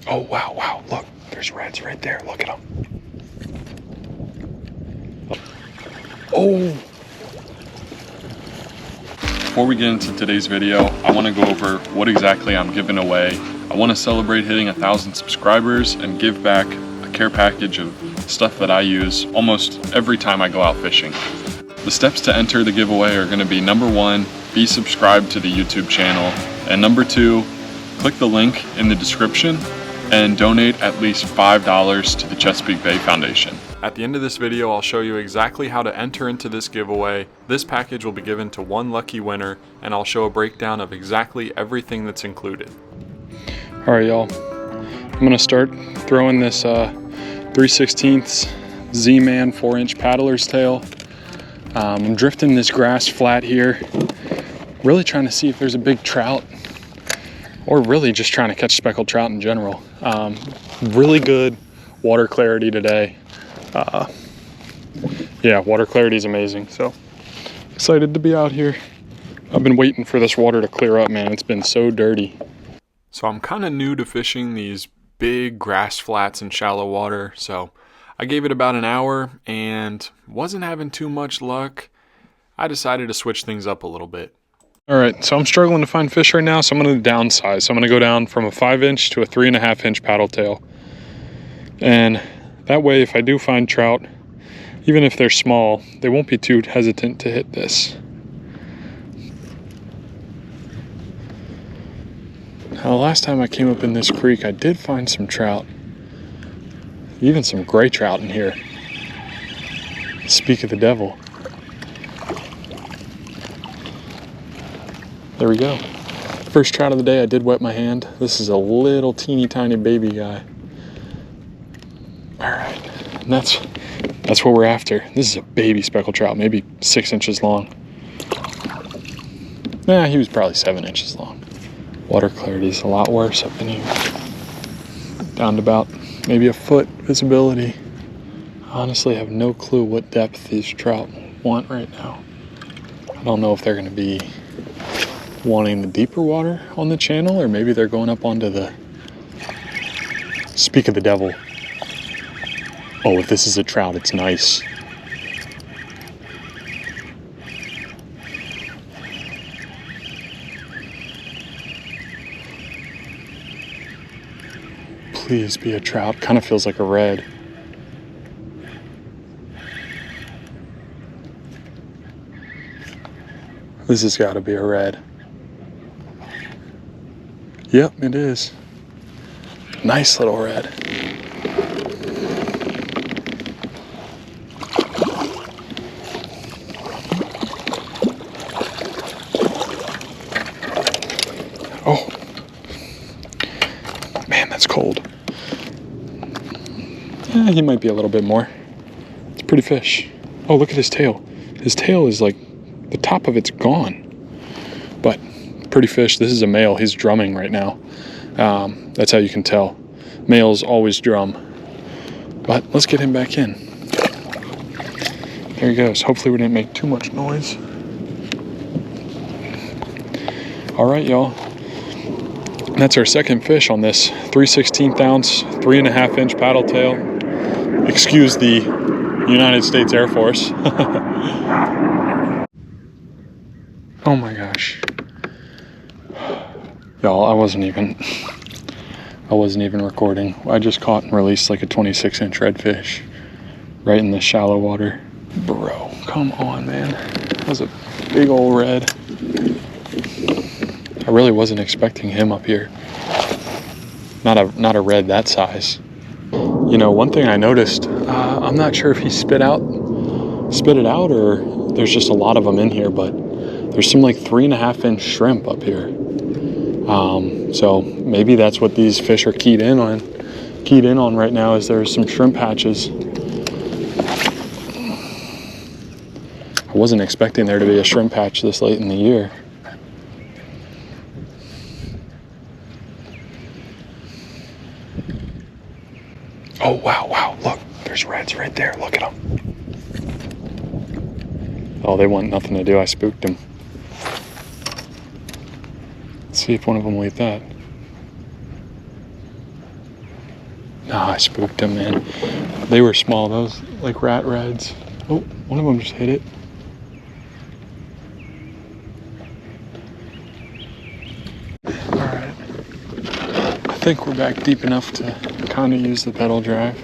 Oh, wow, wow, look, there's reds right there, look at them. Oh! Before we get into today's video, I want to go over what exactly I'm giving away. I want to celebrate hitting 1,000 subscribers and give back a care package of stuff that I use almost every time I go out fishing. The steps to enter the giveaway are going to be: number 1, be subscribed to the YouTube channel, and number 2, click the link in the description and donate at least $5 to the Chesapeake Bay Foundation. At the end of this video, I'll show you exactly how to enter into this giveaway. This package will be given to one lucky winner, and I'll show a breakdown of exactly everything that's included. All right, y'all. I'm gonna start throwing this 3/16 Zman 4-inch paddler's tail. I'm drifting this grass flat here, really trying to see if there's a big trout, or really just trying to catch speckled trout in general. Really good water clarity today. Yeah, water clarity is amazing, so excited to be out here. I've been waiting for this water to clear up, man. It's been so dirty. So I'm kind of new to fishing these big grass flats in shallow water, so I gave it about an hour and wasn't having too much luck. I decided to switch things up a little bit. All right, so I'm struggling to find fish right now, so I'm going to downsize. So I'm going to go down from a 5-inch to a 3.5-inch paddle tail. And that way, if I do find trout, even if they're small, they won't be too hesitant to hit this. Now, the last time I came up in this creek, I did find some trout. Even some gray trout in here. Speak of the devil. There we go. First trout of the day. I did wet my hand. This is a little teeny tiny baby guy. All right, and that's what we're after. This is a baby speckled trout, maybe 6 inches long. Nah, he was probably 7 inches long. Water clarity is a lot worse up in here. Down to about maybe a foot visibility. Honestly, I have no clue what depth these trout want right now. I don't know if they're going to be wanting the deeper water on the channel, or maybe they're going up onto the... Speak of the devil. Oh, if this is a trout, it's nice. Please be a trout. Kind of feels like a red. This has got to be a red. Yep, it is. Nice little red. Oh, man, that's cold. Yeah, he might be a little bit more. It's a pretty fish. Oh, look at his tail. His tail is like, the top of it's gone. But pretty fish. This is a male. He's drumming right now. That's how you can tell. Males always drum. But let's get him back in. There he goes. Hopefully we didn't make too much noise. All right, y'all. That's our second fish on this 3/16 ounce, 3.5-inch paddle tail. Excuse the United States Air Force. Oh my gosh. Y'all, I wasn't even recording. I just caught and released like a 26-inch redfish right in the shallow water. Bro, come on, man. That was a big old red. I really wasn't expecting him up here. Not a red that size. You know, one thing I noticed, I'm not sure if he spit it out, or there's just a lot of them in here, but there's some like 3.5-inch shrimp up here. So maybe that's what these fish are keyed in on right now, is there's some shrimp hatches. I wasn't expecting there to be a shrimp hatch this late in the year. Oh, wow, wow, look, there's reds right there, look at them. Oh, they want nothing to do, I spooked them. Let's see if one of them will eat that. Nah, I spooked them, man. They were small, those like rat reds. Oh, one of them just hit it. Alright. I think we're back deep enough to kind of use the pedal drive.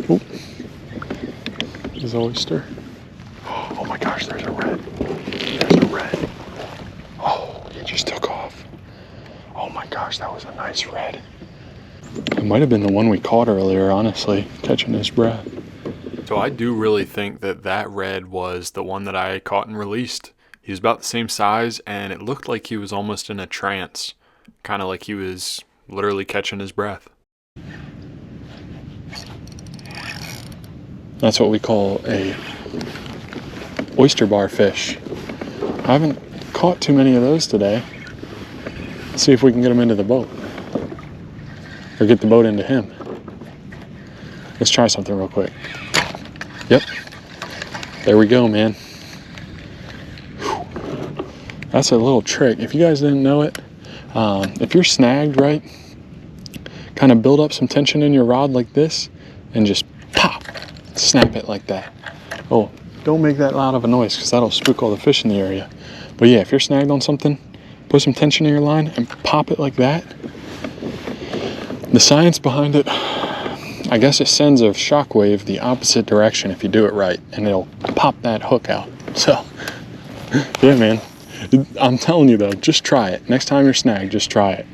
Oh, there's an oyster. Oh my gosh, there's a red. There's a red. Oh, he just took off. Oh my gosh, that was a nice red. It might have been the one we caught earlier, honestly, catching his breath. So I do really think that that red was the one that I caught and released. He was about the same size, and it looked like he was almost in a trance. Kind of like he was literally catching his breath. That's what we call a oyster bar fish. I haven't caught too many of those today. Let's see if we can get him into the boat. Or get the boat into him. Let's try something real quick. Yep. There we go, man. Whew. That's a little trick. If you guys didn't know it, if you're snagged, right, kind of build up some tension in your rod like this and just pop, snap it like that. Oh, don't make that loud of a noise because that'll spook all the fish in the area. But yeah, if you're snagged on something, put some tension in your line and pop it like that. The science behind it, I guess it sends a shockwave the opposite direction if you do it right, and it'll pop that hook out. So, yeah, man, I'm telling you though, just try it. Next time you're snagged, just try it.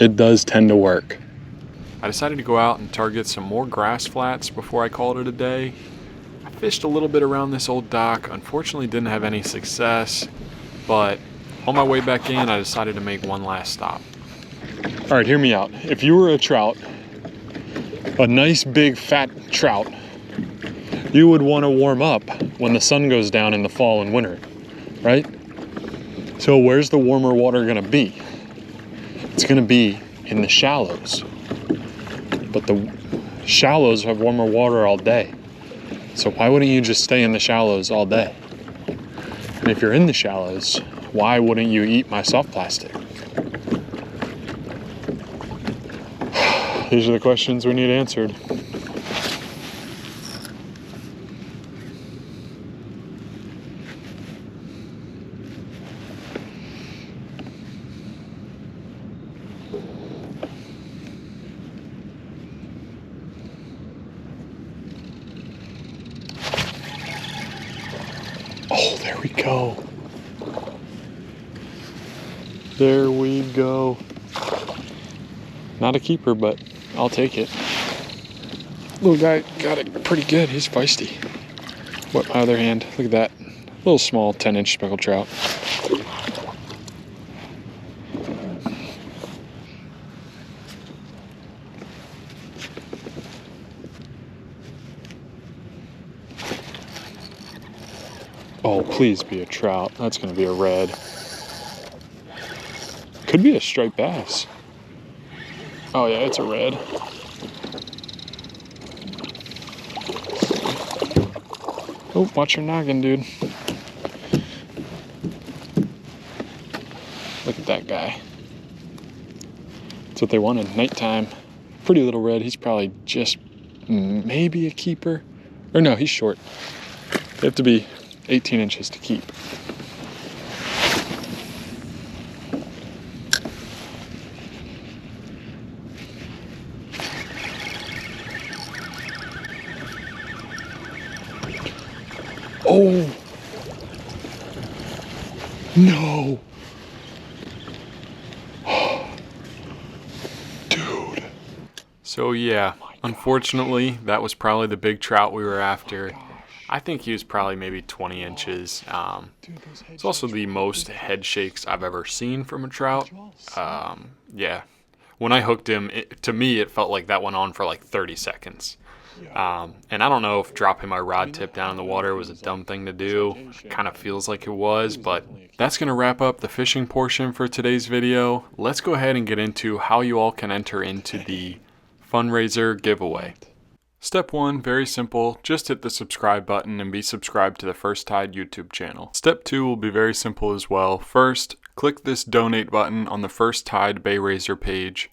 It does tend to work. I decided to go out and target some more grass flats before I called it a day. I fished a little bit around this old dock. Unfortunately, didn't have any success, but on my way back in, I decided to make one last stop. All right, hear me out. If you were a trout, a nice big fat trout, you would want to warm up when the sun goes down in the fall and winter, right? So where's the warmer water gonna be? It's gonna be in the shallows. But the shallows have warmer water all day. So why wouldn't you just stay in the shallows all day? And if you're in the shallows, why wouldn't you eat my soft plastic? These are the questions we need answered. Oh, there we go. There we go. Not a keeper, but I'll take it. Little guy got it pretty good. He's feisty. What, my other hand? Look at that. Little small 10-inch speckled trout. Oh, please be a trout. That's going to be a red. Could be a striped bass. Oh yeah, it's a red. Oh, watch your noggin, dude. Look at that guy. That's what they wanted, nighttime. Pretty little red. He's probably just maybe a keeper. Or no, he's short. They have to be 18 inches to keep. Oh, no. Dude. So yeah, unfortunately, that was probably the big trout we were after. I think he was probably maybe 20 inches. It's also the most head shakes I've ever seen from a trout. Yeah, when I hooked him, to me, it felt like that went on for like 30 seconds. And I don't know if dropping my rod tip down in the water was a dumb thing to do. Kind of feels like it was, but that's going to wrap up the fishing portion for today's video. Let's go ahead and get into how you all can enter into the fundraiser giveaway. Step 1, very simple, just hit the subscribe button and be subscribed to the First Tide YouTube channel. Step 2 will be very simple as well. First, click this donate button on the First Tide Bay Razor page.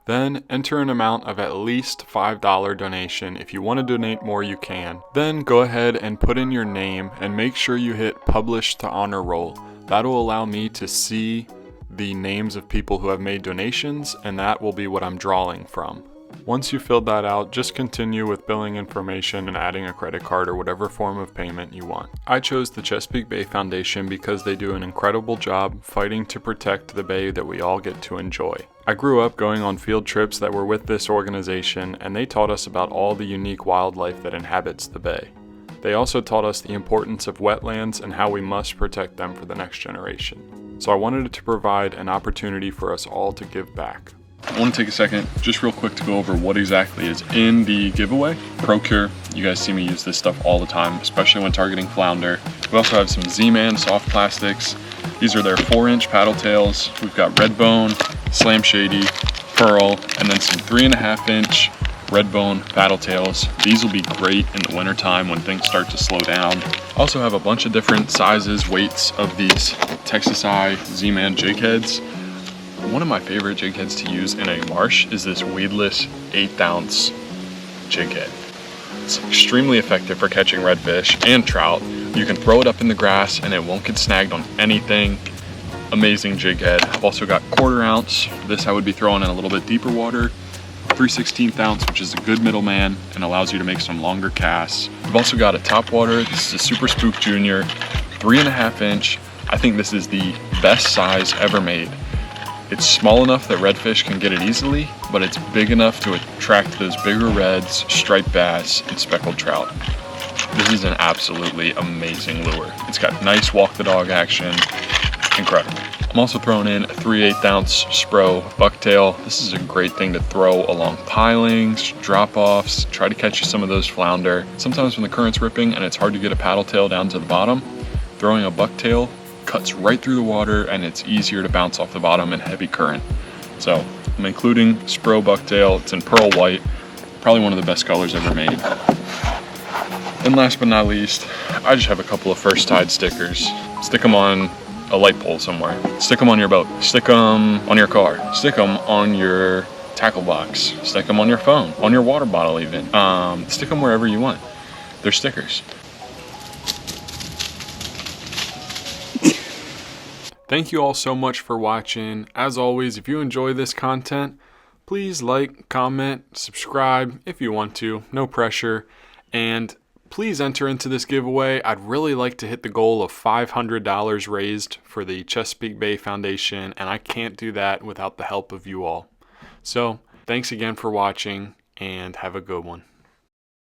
Then enter an amount of at least $5 donation. If you want to donate more, you can. Then go ahead and put in your name and make sure you hit publish to honor roll. That'll allow me to see the names of people who have made donations, and that will be what I'm drawing from. Once you filled that out, just continue with billing information and adding a credit card or whatever form of payment you want. I chose the Chesapeake Bay Foundation because they do an incredible job fighting to protect the bay that we all get to enjoy. I grew up going on field trips that were with this organization, and they taught us about all the unique wildlife that inhabits the bay. They also taught us the importance of wetlands and how we must protect them for the next generation. So I wanted to provide an opportunity for us all to give back. I want to take a second just real quick to go over what exactly is in the giveaway. Procure, you guys see me use this stuff all the time, especially when targeting flounder. We also have some Zman soft plastics. These are their 4-inch paddle tails. We've got red bone, slam shady, pearl, and then some 3.5-inch red bone paddle tails. These will be great in the winter time when things start to slow down. I also have a bunch of different sizes, weights of these Texas Eye Zman jig heads. One of my favorite jig heads to use in a marsh is this weedless 1/8 ounce jig head. It's extremely effective for catching redfish and trout. You can throw it up in the grass and it won't get snagged on anything. Amazing jig head. I've also got 1/4 ounce. This I would be throwing in a little bit deeper water. 3/16 ounce, which is a good middleman and allows you to make some longer casts. I've also got a top water. This is a Super Spook Junior, 3.5-inch. I think this is the best size ever made. It's small enough that redfish can get it easily, but it's big enough to attract those bigger reds, striped bass, and speckled trout. This is an absolutely amazing lure. It's got nice walk the dog action, incredible. I'm also throwing in a 3/8 ounce Spro bucktail. This is a great thing to throw along pilings, drop-offs, try to catch you some of those flounder. Sometimes when the current's ripping and it's hard to get a paddle tail down to the bottom, throwing a bucktail cuts right through the water and it's easier to bounce off the bottom in heavy current. So I'm including Spro bucktail. It's in pearl white, probably one of the best colors ever made. And last but not least, I just have a couple of First Tide stickers. Stick them on a light pole somewhere. Stick them on your boat. Stick them on your car. Stick them on your tackle box. Stick them on your phone, on your water bottle even. Stick them wherever you want. They're stickers. Thank you all so much for watching. As always, if you enjoy this content, please like, comment, subscribe if you want to, no pressure. And please enter into this giveaway. I'd really like to hit the goal of $500 raised for the Chesapeake Bay Foundation, and I can't do that without the help of you all. So thanks again for watching, and have a good one.